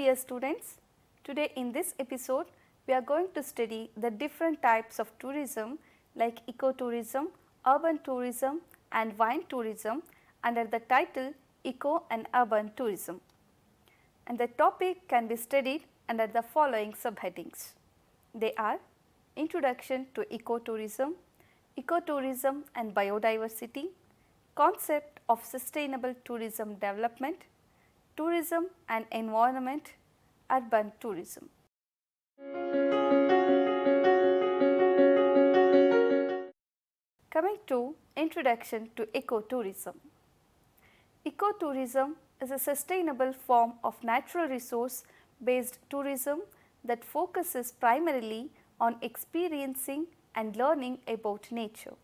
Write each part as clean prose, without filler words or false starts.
dear students, today in this episode we are going to study the different types of tourism like ecotourism, urban tourism and wine tourism under the title Eco and Urban Tourism. And the topic can be studied under the following subheadings. They are Introduction to Ecotourism, Ecotourism and Biodiversity, Concept of Sustainable Tourism Development, Tourism and Environment, Urban Tourism. Coming to Introduction to Ecotourism. Ecotourism is a sustainable form of natural resource based tourism that focuses primarily on experiencing and learning about nature.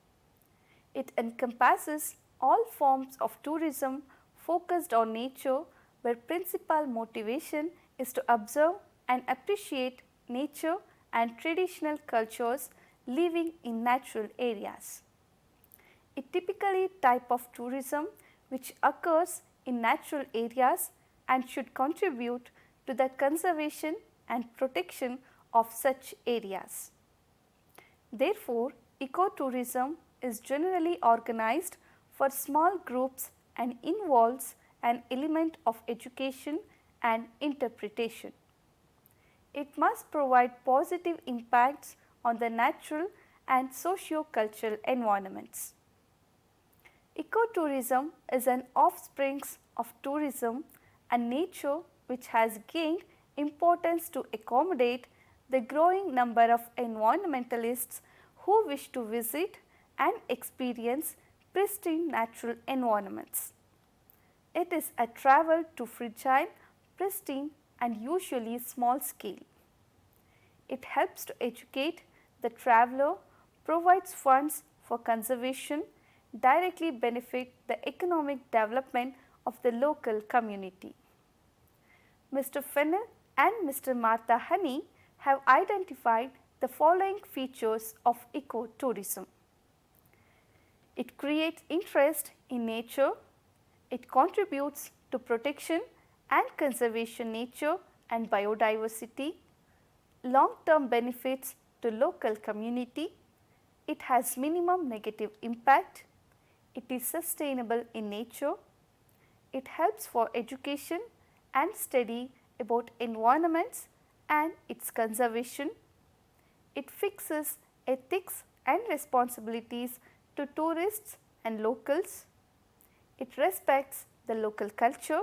It encompasses all forms of tourism focused on nature where principal motivation is to observe and appreciate nature and traditional cultures living in natural areas. A typically type of tourism which occurs in natural areas and should contribute to the conservation and protection of such areas. Therefore, ecotourism is generally organized for small groups and involves an element of education and interpretation. It must provide positive impacts on the natural and socio-cultural environments. Ecotourism is an offspring of tourism and nature which has gained importance to accommodate the growing number of environmentalists who wish to visit and experience pristine natural environments. It is a travel to fragile, pristine and usually small scale. It helps to educate the traveler, provides funds for conservation, directly benefit the economic development of the local community. Mr. Fennell and Mr. Martha Honey have identified the following features of ecotourism. It creates interest in nature, it contributes to protection and conservation nature and biodiversity, long-term benefits to local community, it has minimum negative impact, it is sustainable in nature, it helps for education and study about environments and its conservation, it fixes ethics and responsibilities to tourists and locals, it respects the local culture,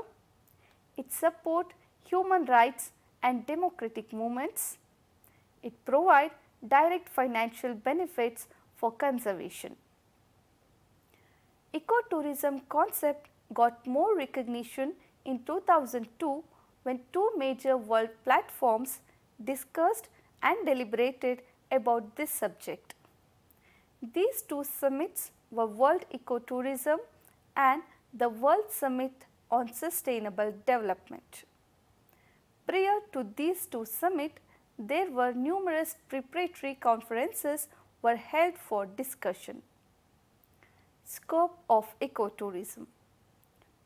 it supports human rights and democratic movements, it provides direct financial benefits for conservation. Ecotourism concept got more recognition in 2002 when two major world platforms discussed and deliberated about this subject. These two summits were World Ecotourism and the World Summit on Sustainable Development. Prior to these two summits, there were numerous preparatory conferences were held for discussion. Scope of ecotourism.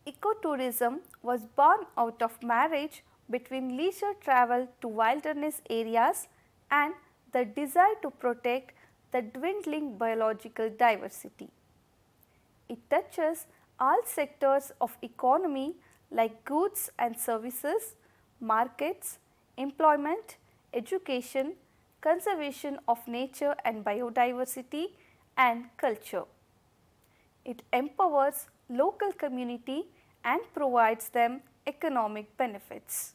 Ecotourism was born out of marriage between leisure travel to wilderness areas and the desire to protect the dwindling biological diversity. It touches all sectors of economy like goods and services, markets, employment, education, conservation of nature and biodiversity and culture. It empowers local community and provides them economic benefits.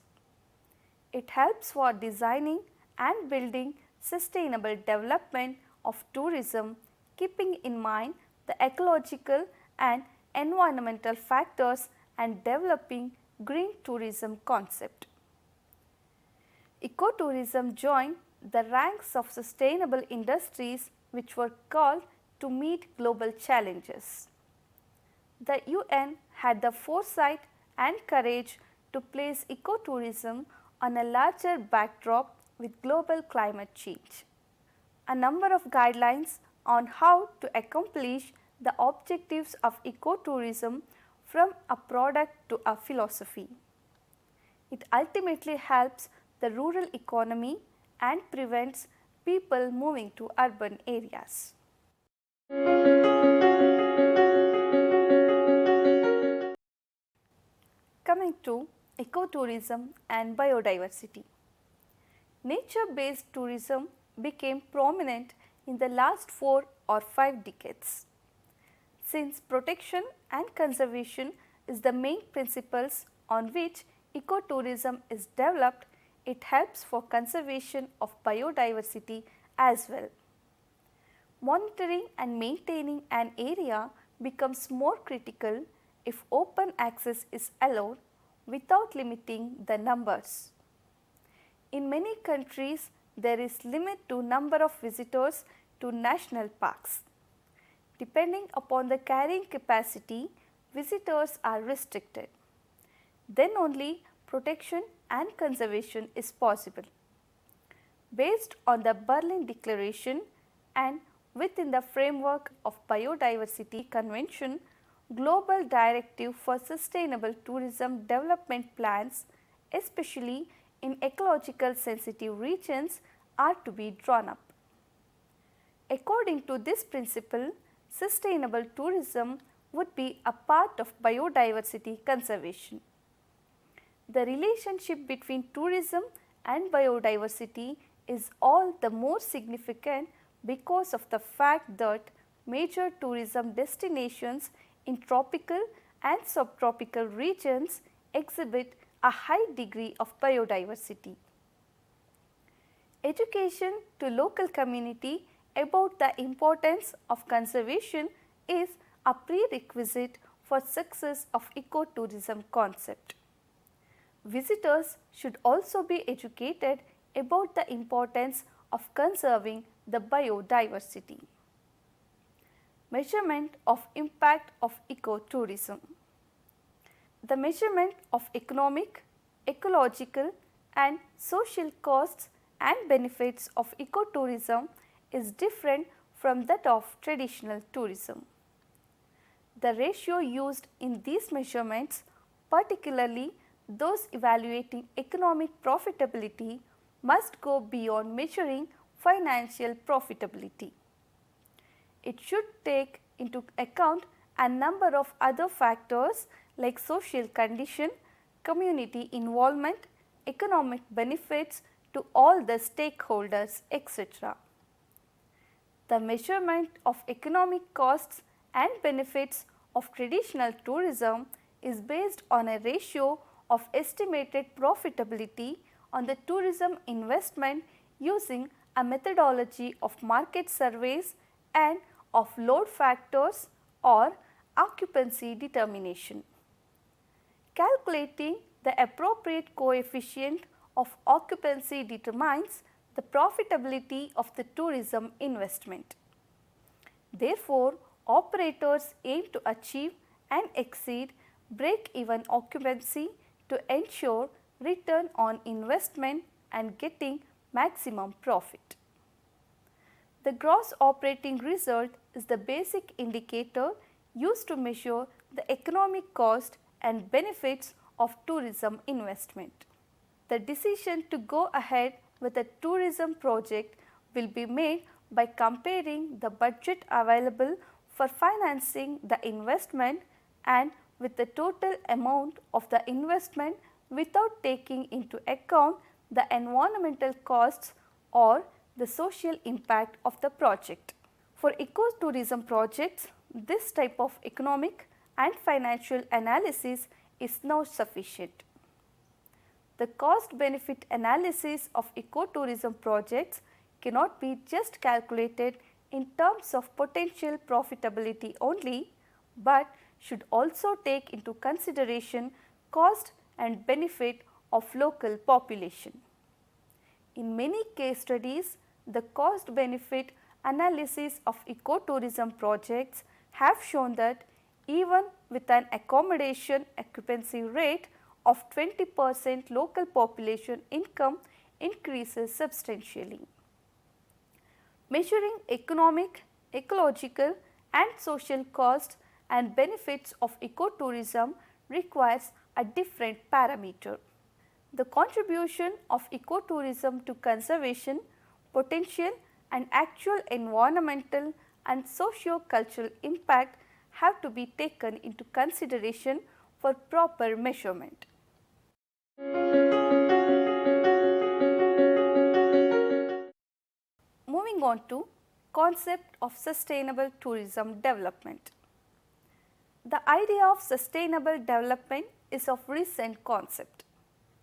It helps for designing and building sustainable development of tourism, keeping in mind the ecological and environmental factors and developing green tourism concept. Ecotourism joined the ranks of sustainable industries which were called to meet global challenges. The UN had the foresight and courage to place ecotourism on a larger backdrop with global climate change. A number of guidelines on how to accomplish the objectives of ecotourism from a product to a philosophy. It ultimately helps the rural economy and prevents people moving to urban areas. Coming to ecotourism and biodiversity. Nature-based tourism became prominent in the last 4 or 5 decades. Since protection and conservation is the main principles on which ecotourism is developed, it helps for conservation of biodiversity as well. Monitoring and maintaining an area becomes more critical if open access is allowed without limiting the numbers. In many countries, there is limit to number of visitors to national parks. Depending upon the carrying capacity, visitors are restricted. Then only protection and conservation is possible. Based on the Berlin Declaration and within the framework of Biodiversity Convention, Global Directive for Sustainable Tourism Development Plans, especially in ecological sensitive regions, are to be drawn up. According to this principle, sustainable tourism would be a part of biodiversity conservation. The relationship between tourism and biodiversity is all the more significant because of the fact that major tourism destinations in tropical and subtropical regions exhibit a high degree of biodiversity. Education to local community about the importance of conservation is a prerequisite for success of ecotourism concept. Visitors should also be educated about the importance of conserving the biodiversity. Measurement of impact of ecotourism. The measurement of economic, ecological and social costs and benefits of ecotourism is different from that of traditional tourism. The ratio used in these measurements, particularly those evaluating economic profitability, must go beyond measuring financial profitability. It should take into account a number of other factors like social condition, community involvement, economic benefits to all the stakeholders, etc. The measurement of economic costs and benefits of traditional tourism is based on a ratio of estimated profitability on the tourism investment using a methodology of market surveys and of load factors or occupancy determination. Calculating the appropriate coefficient of occupancy determines the profitability of the tourism investment. Therefore, operators aim to achieve and exceed break-even occupancy to ensure return on investment and getting maximum profit. The gross operating result is the basic indicator used to measure the economic cost and benefits of tourism investment. The decision to go ahead with a tourism project will be made by comparing the budget available for financing the investment and with the total amount of the investment without taking into account the environmental costs or the social impact of the project. For ecotourism projects, this type of economic and financial analysis is now sufficient. The cost benefit analysis of ecotourism projects cannot be just calculated in terms of potential profitability only, but should also take into consideration cost and benefit of local population. In many case studies, the cost benefit analysis of ecotourism projects have shown that even with an accommodation occupancy rate of 20%, local population income increases substantially. Measuring economic, ecological and social costs and benefits of ecotourism requires a different parameter. The contribution of ecotourism to conservation, potential and actual environmental and socio-cultural impact have to be taken into consideration for proper measurement. Moving on to concept of sustainable tourism development. The idea of sustainable development is of recent concept.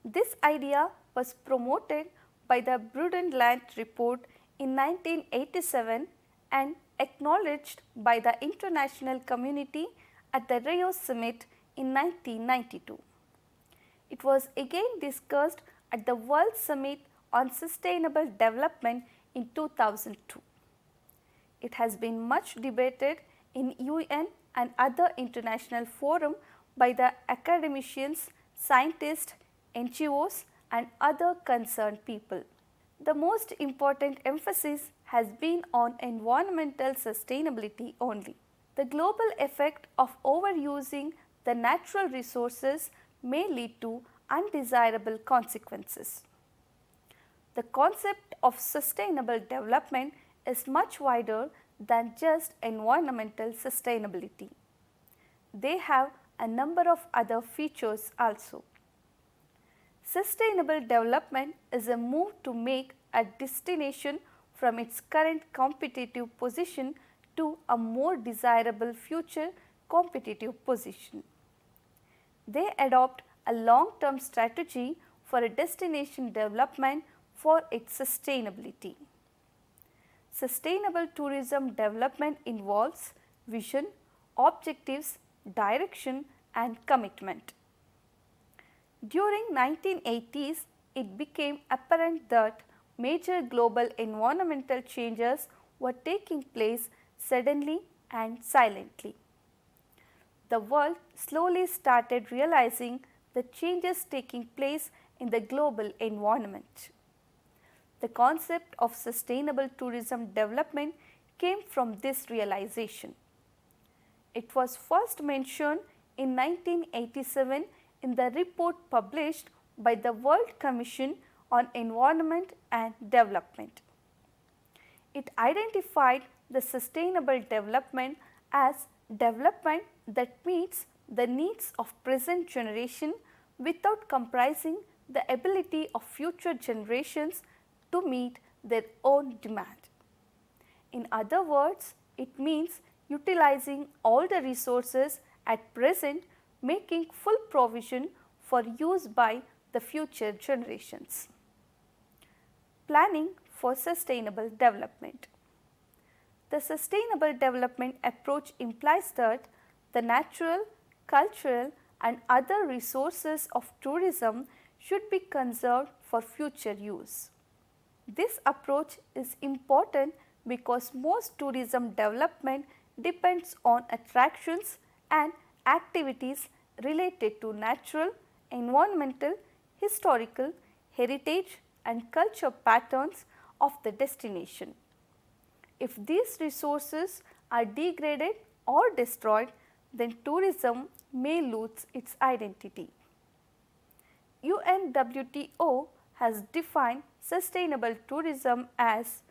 This idea was promoted by the Brundtland Report in 1987 and acknowledged by the international community at the Rio Summit in 1992. It was again discussed at the World Summit on Sustainable Development in 2002. It has been much debated in UN and other international forums by the academicians, scientists, NGOs and other concerned people. The most important emphasis has been on environmental sustainability only. The global effect of overusing the natural resources may lead to undesirable consequences. The concept of sustainable development is much wider than just environmental sustainability. They have a number of other features also. Sustainable development is a move to make a destination from its current competitive position to a more desirable future competitive position. They adopt a long-term strategy for a destination development for its sustainability. Sustainable tourism development involves vision, objectives, direction and commitment. During 1980s, it became apparent that major global environmental changes were taking place suddenly and silently. The world slowly started realizing the changes taking place in the global environment. The concept of sustainable tourism development came from this realization. It was first mentioned in 1987 in the report published by the World Commission on Environment and Development. It identified the sustainable development as development that meets the needs of present generation without compromising the ability of future generations to meet their own demand. In other words, it means utilizing all the resources at present, making full provision for use by the future generations. Planning for sustainable development. The sustainable development approach implies that the natural, cultural and other resources of tourism should be conserved for future use. This approach is important because most tourism development depends on attractions and activities related to natural, environmental, historical, heritage and culture patterns of the destination. If these resources are degraded or destroyed, then tourism may lose its identity. UNWTO has defined sustainable tourism as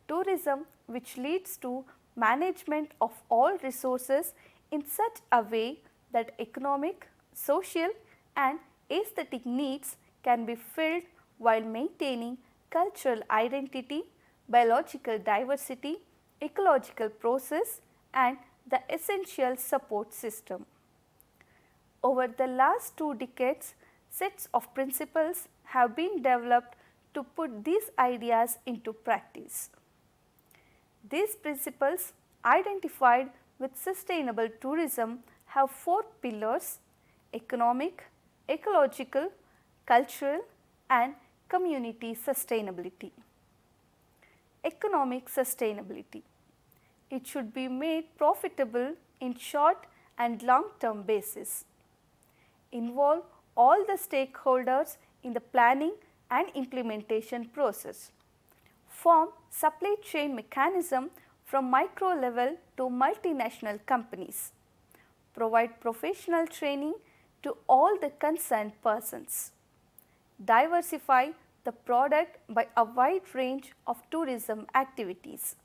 tourism which leads to management of all resources in such a way that economic, social and aesthetic needs can be filled while maintaining cultural identity, biological diversity, ecological process and the essential support system. Over the last 2 decades, sets of principles have been developed to put these ideas into practice. These principles identified with sustainable tourism have 4 pillars: economic, ecological, cultural and community sustainability. Economic sustainability. It should be made profitable in short and long term basis. Involve all the stakeholders in the planning and implementation process. Form supply chain mechanism from micro level to multinational companies. Provide professional training to all the concerned persons. diversify the product by a wide range of tourism activities.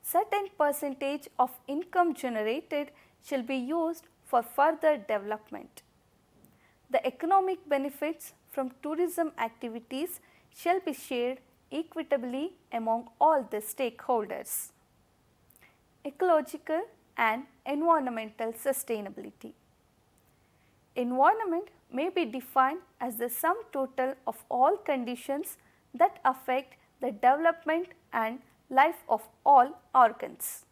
Certain percentage of income generated shall be used for further development. The economic benefits from tourism activities shall be shared equitably among all the stakeholders. Ecological and environmental sustainability. Environment may be defined as the sum total of all conditions that affect the development and life of all organs.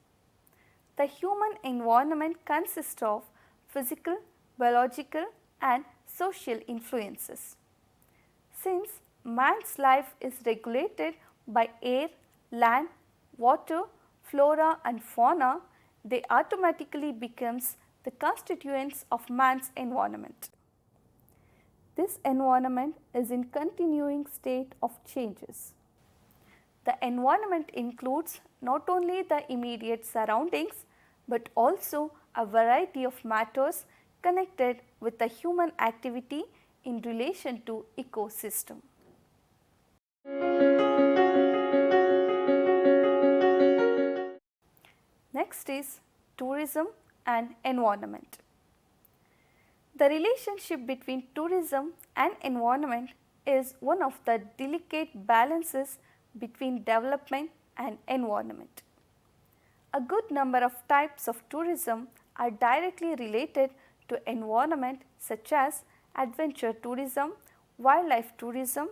The human environment consists of physical, biological and social influences. Since man's life is regulated by air, land, water, flora and fauna, they automatically becomes the constituents of man's environment. This environment is in continuing state of changes. The environment includes not only the immediate surroundings, but also a variety of matters connected with the human activity in relation to ecosystem. Next is tourism and environment. The relationship between tourism and environment is one of the delicate balances between development and environment. A good number of types of tourism are directly related to environment, such as adventure tourism, wildlife tourism,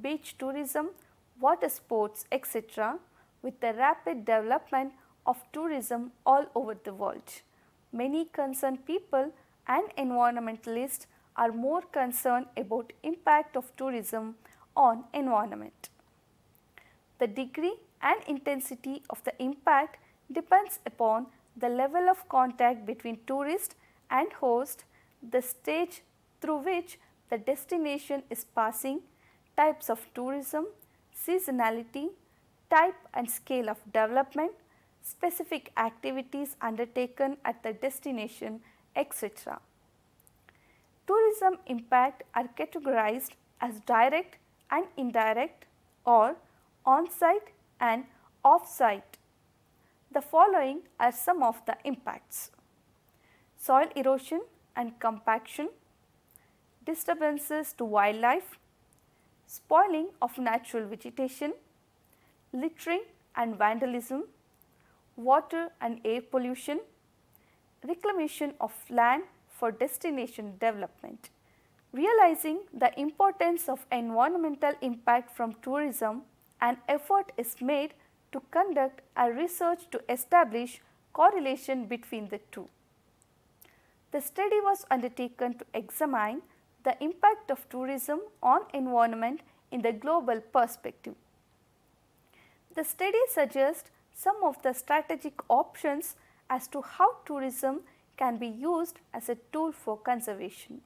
beach tourism, water sports, etc., with the rapid development of tourism all over the world. Many concerned people and environmentalists are more concerned about impact of tourism on environment. The degree and intensity of the impact depends upon the level of contact between tourist and host, the stage through which the destination is passing, types of tourism, seasonality, type and scale of development, specific activities undertaken at the destination, etc. Tourism impact are categorized as direct and indirect or on-site and off-site. The following are some of the impacts: soil erosion and compaction, disturbances to wildlife, spoiling of natural vegetation, littering and vandalism, water and air pollution, reclamation of land for destination development. Realizing the importance of environmental impact from tourism, an effort is made to conduct a research to establish correlation between the two. The study was undertaken to examine the impact of tourism on environment in the global perspective. The study suggests some of the strategic options as to how tourism can be used as a tool for conservation.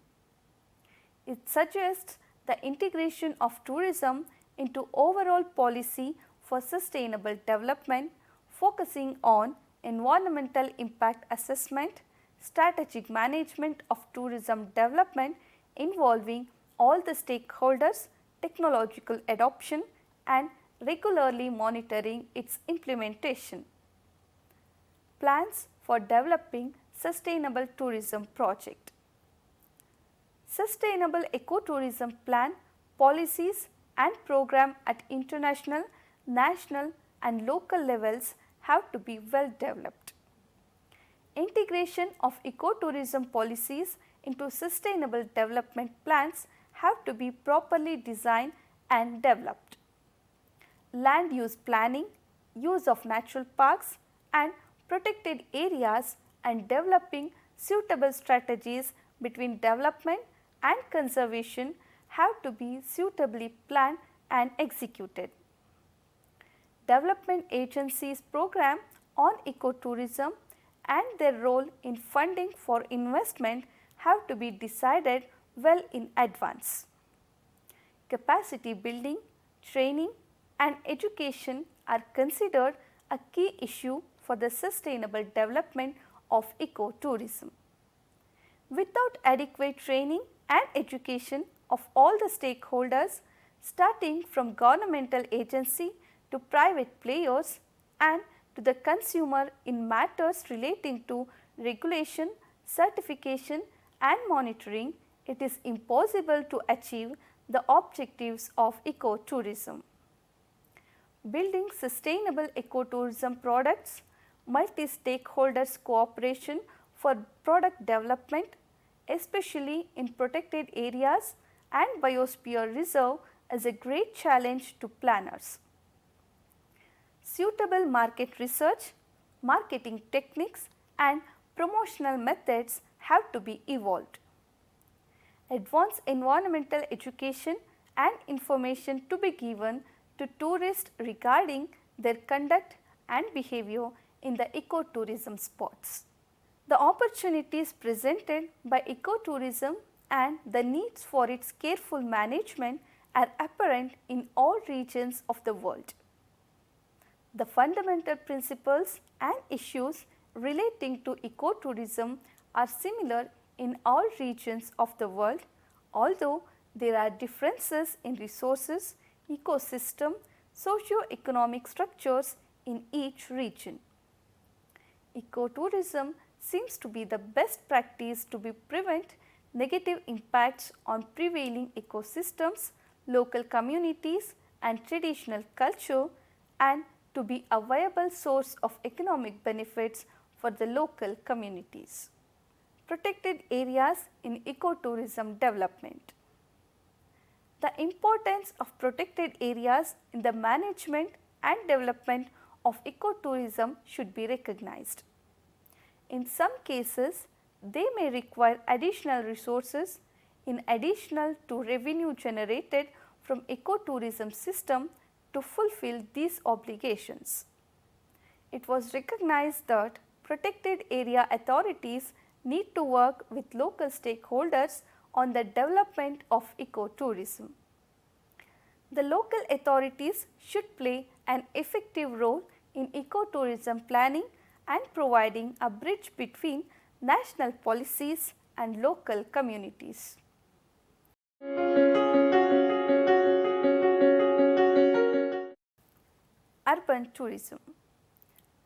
It suggests the integration of tourism into overall policy for sustainable development, focusing on environmental impact assessment, strategic management of tourism development involving all the stakeholders, technological adoption and regularly monitoring its implementation. Plans for developing sustainable tourism project. Sustainable ecotourism plan, policies and program at international, national and local levels have to be well developed. Integration of ecotourism policies into sustainable development plans have to be properly designed and developed. Land use planning, use of natural parks and protected areas and developing suitable strategies between development and conservation have to be suitably planned and executed. Development agencies' program on ecotourism and their role in funding for investment have to be decided well in advance. Capacity building, training and education are considered a key issue for the sustainable development of ecotourism. Without adequate training and education of all the stakeholders, starting from governmental agency to private players and to the consumer in matters relating to regulation, certification and monitoring, it is impossible to achieve the objectives of ecotourism. Building sustainable ecotourism products, multi-stakeholders cooperation for product development, especially in protected areas and biosphere reserve, is a great challenge to planners. Suitable market research, marketing techniques and promotional methods have to be evolved. Advanced environmental education and information to be given to tourists regarding their conduct and behavior in the ecotourism spots. The opportunities presented by ecotourism and the needs for its careful management are apparent in all regions of the world. The fundamental principles and issues relating to ecotourism are similar in all regions of the world, although there are differences in resources, ecosystem, socio-economic structures in each region. Ecotourism seems to be the best practice to prevent negative impacts on prevailing ecosystems, local communities and traditional culture, and to be a viable source of economic benefits for the local communities. Protected areas in ecotourism development. The importance of protected areas in the management and development of ecotourism should be recognized. In some cases, they may require additional resources in addition to revenue generated from ecotourism system to fulfill these obligations. It was recognized that protected area authorities need to work with local stakeholders on the development of ecotourism. The local authorities should play an effective role in ecotourism planning and providing a bridge between national policies and local communities. Urban tourism.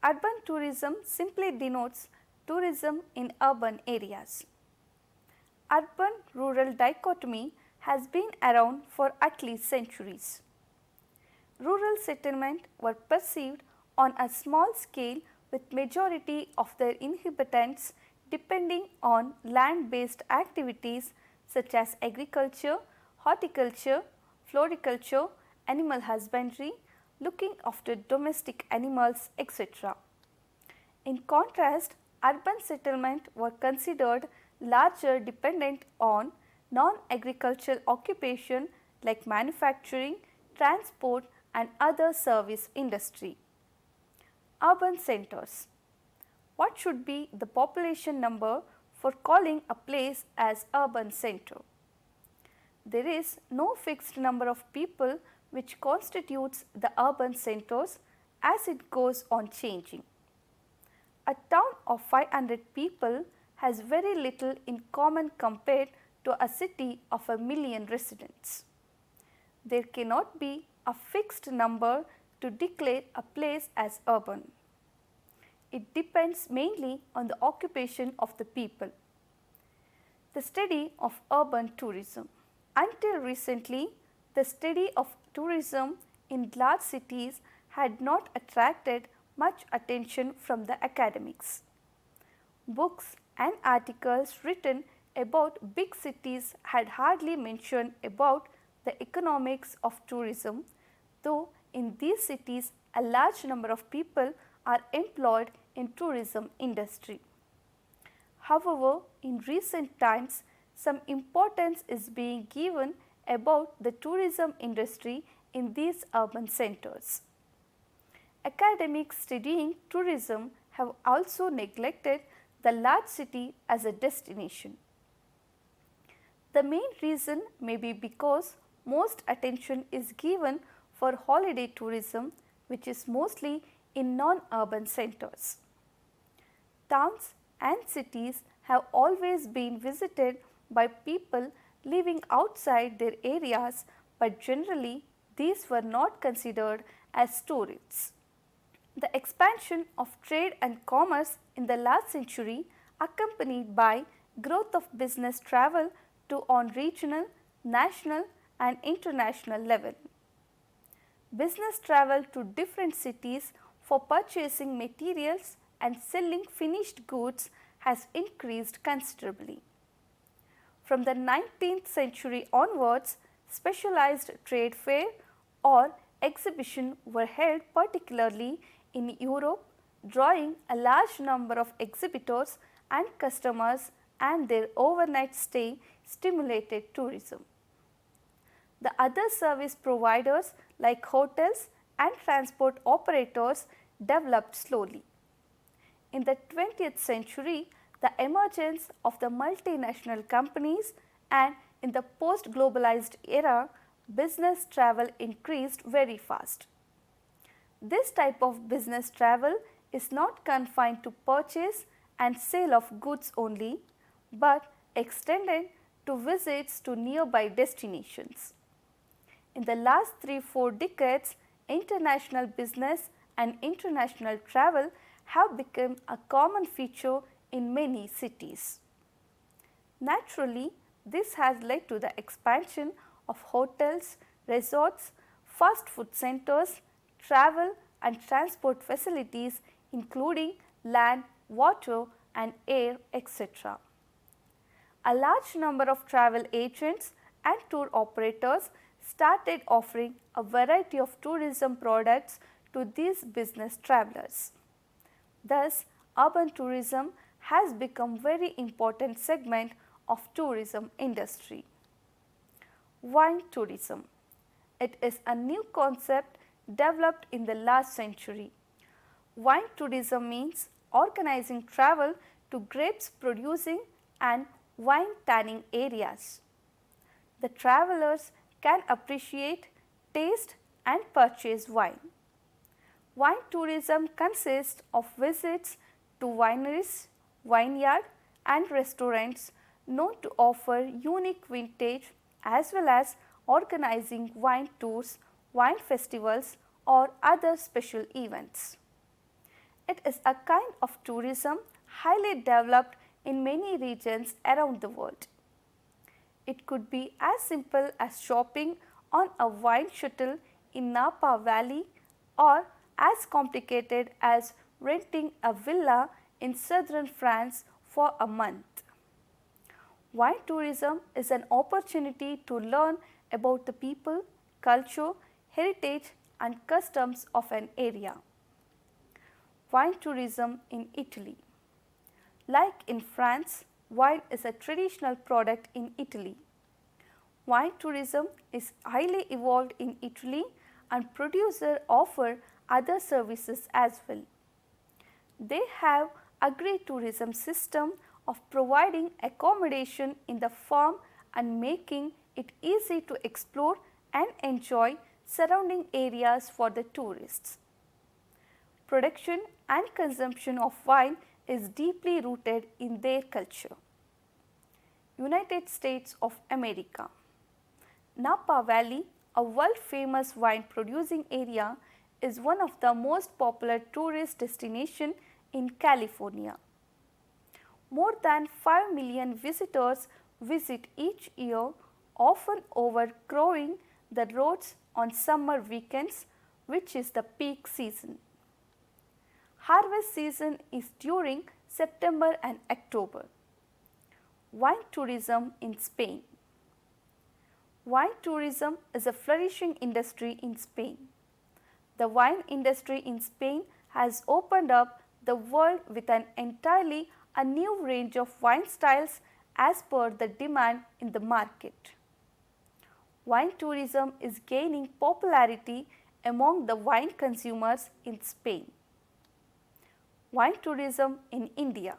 Urban tourism simply denotes tourism in urban areas. Urban-rural dichotomy has been around for at least centuries. Rural settlement were perceived on a small scale with majority of their inhabitants depending on land-based activities such as agriculture, horticulture, floriculture, animal husbandry, looking after domestic animals, etc. In contrast, urban settlement were considered larger dependent on non-agricultural occupation like manufacturing, transport and other service industry. Urban centers. What should be the population number for calling a place as urban center? There is no fixed number of people which constitutes the urban centers as it goes on changing. A town of 500 people has very little in common compared to a city of 1,000,000 residents. There cannot be a fixed number to declare a place as urban. It depends mainly on the occupation of the people. The study of urban tourism. Until recently, the study of tourism in large cities had not attracted much attention from the academics. Books and articles written about big cities had hardly mentioned about the economics of tourism, though in these cities a large number of people are employed in tourism industry. However, in recent times some importance is being given about the tourism industry in these urban centers. Academics studying tourism have also neglected the large city as a destination. The main reason may be because most attention is given for holiday tourism, which is mostly in non-urban centers. Towns and cities have always been visited by people living outside their areas, but generally these were not considered as tourists. The expansion of trade and commerce in the last century, accompanied by growth of business travel to on regional, national and international level. Business travel to different cities for purchasing materials and selling finished goods has increased considerably. From the 19th century onwards, specialized trade fair or exhibition were held particularly in Europe, drawing a large number of exhibitors and customers, and their overnight stay stimulated tourism. The other service providers like hotels and transport operators developed slowly. In the 20th century, the emergence of the multinational companies and in the post-globalized era, business travel increased very fast. This type of business travel is not confined to purchase and sale of goods only, but extended to visits to nearby destinations. In the last 3-4 decades, international business and international travel have become a common feature in many cities. Naturally, this has led to the expansion of hotels, resorts, fast food centers, travel and transport facilities including land, water and air, etc. A large number of travel agents and tour operators started offering a variety of tourism products to these business travelers. Thus, urban tourism has become very important segment of tourism industry. Wine tourism. It is a new concept developed in the last century. Wine tourism means organizing travel to grapes producing and wine tanning areas. The travelers can appreciate, taste and purchase wine. Wine tourism consists of visits to wineries, vineyard and restaurants known to offer unique vintage, as well as organizing wine tours, wine festivals or other special events. It is a kind of tourism highly developed in many regions around the world. It could be as simple as shopping on a wine shuttle in Napa Valley, or as complicated as renting a villa in southern France for a month. Wine tourism is an opportunity to learn about the people, culture, heritage and customs of an area. Wine tourism in Italy. Like in France, wine is a traditional product in Italy. Wine tourism is highly evolved in Italy and producers offer other services as well. They have agri-tourism system of providing accommodation in the farm and making it easy to explore and enjoy surrounding areas for the tourists. Production and consumption of wine is deeply rooted in their culture. United States of America. Napa Valley, a world famous wine producing area, is one of the most popular tourist destinations in California. More than 5 million visitors visit each year, often overcrowding the roads on summer weekends, which is the peak season. Harvest season is during September and October. Wine tourism in Spain. Wine tourism is a flourishing industry in Spain. The wine industry in Spain has opened up the world with an entirely a new range of wine styles as per the demand in the market. Wine tourism is gaining popularity among the wine consumers in Spain. Wine tourism in India.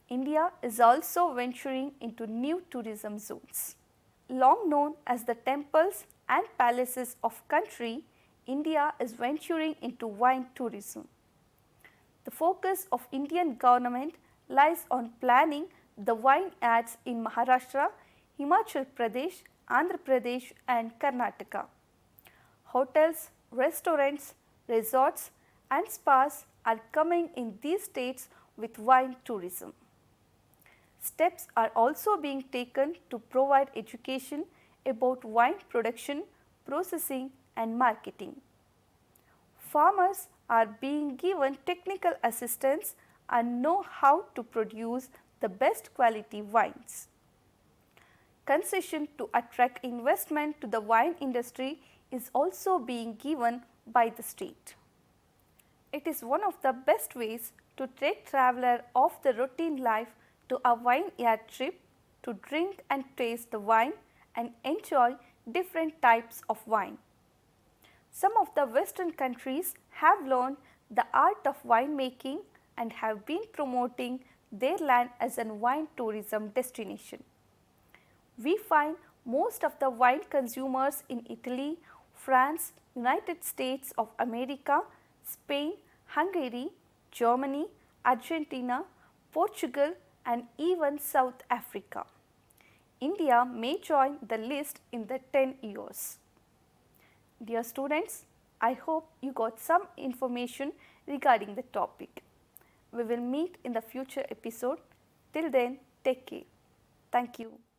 India is also venturing into new tourism zones. Long known as the temples and palaces of country, India is venturing into wine tourism. The focus of Indian government lies on planning the wine ads in Maharashtra, Himachal Pradesh, Andhra Pradesh and Karnataka. Hotels, restaurants, resorts and spas are coming in these states with wine tourism. Steps are also being taken to provide education about wine production, processing and marketing. Farmers are being given technical assistance and know how to produce the best quality wines. Concession to attract investment to the wine industry is also being given by the state. It is one of the best ways to take traveler off the routine life to a vineyard trip to drink and taste the wine and enjoy different types of wine. Some of the Western countries have learned the art of winemaking and have been promoting their land as a wine tourism destination. We find most of the wine consumers in Italy, France, United States of America, Spain, Hungary, Germany, Argentina, Portugal and even South Africa. India may join the list in the 10 years. Dear students, I hope you got some information regarding the topic. We will meet in the future episode. Till then, take care. Thank you.